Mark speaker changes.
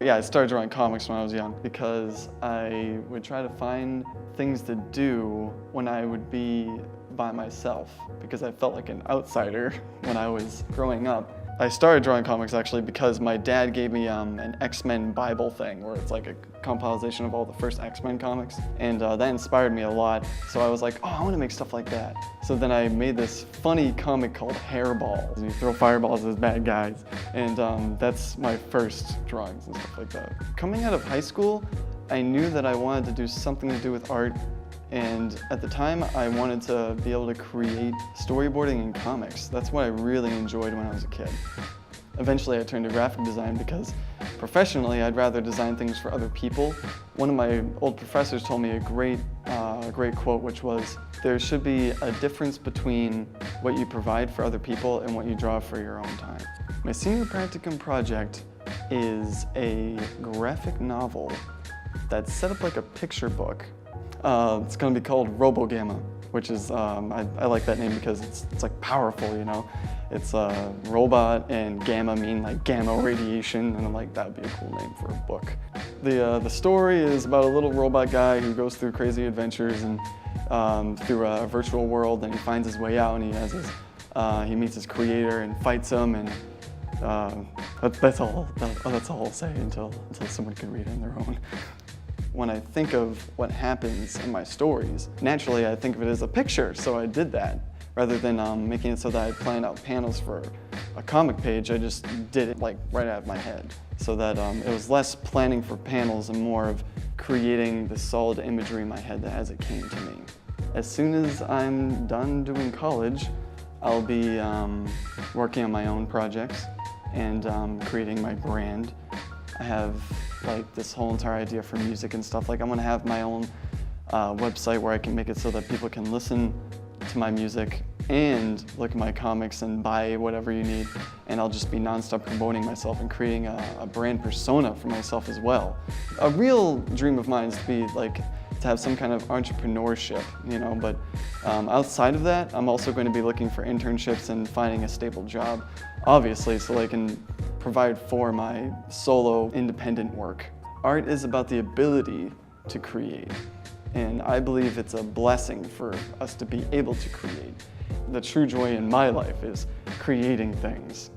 Speaker 1: Yeah, I started drawing comics when I was young because I would try to find things to do when I would be by myself because I felt like an outsider when I was growing up. I started drawing comics actually because my dad gave me an X-Men Bible thing where it's like a compilation of all the first X-Men comics, and that inspired me a lot. So I was like, oh, I want to make stuff like that. So then I made this funny comic called Hairballs, and you throw fireballs as bad guys, and that's my first drawings and stuff like that. Coming out of high school, I knew that I wanted to do something to do with art, and at the time I wanted to be able to create storyboarding in comics. That's what I really enjoyed when I was a kid. Eventually I turned to graphic design because professionally I'd rather design things for other people. One of my old professors told me a great quote, which was, there should be a difference between what you provide for other people and what you draw for your own time. My senior practicum project is a graphic novel that's set up like a picture book. It's going to be called RoboGamma, which is, I like that name because it's like powerful, you know? It's a robot and gamma mean like gamma radiation, and I'm like, that would be a cool name for a book. The story is about a little robot guy who goes through crazy adventures and through a virtual world, and he finds his way out, and he has his, he meets his creator and fights him, and that's all I'll say until someone can read it on their own. When I think of what happens in my stories, naturally I think of it as a picture, so I did that. Rather than making it so that I planned out panels for a comic page, I just did it like right out of my head. So that it was less planning for panels and more of creating the solid imagery in my head as it came to me. As soon as I'm done doing college, I'll be working on my own projects and creating my brand. I have like this whole entire idea for music and stuff. Like I'm gonna have my own website where I can make it so that people can listen to my music and look at my comics and buy whatever you need. And I'll just be nonstop promoting myself and creating a brand persona for myself as well. A real dream of mine is to be like, to have some kind of entrepreneurship, you know, but outside of that, I'm also going to be looking for internships and finding a stable job, obviously, so I can provide for my solo independent work. Art is about the ability to create, and I believe it's a blessing for us to be able to create. The true joy in my life is creating things.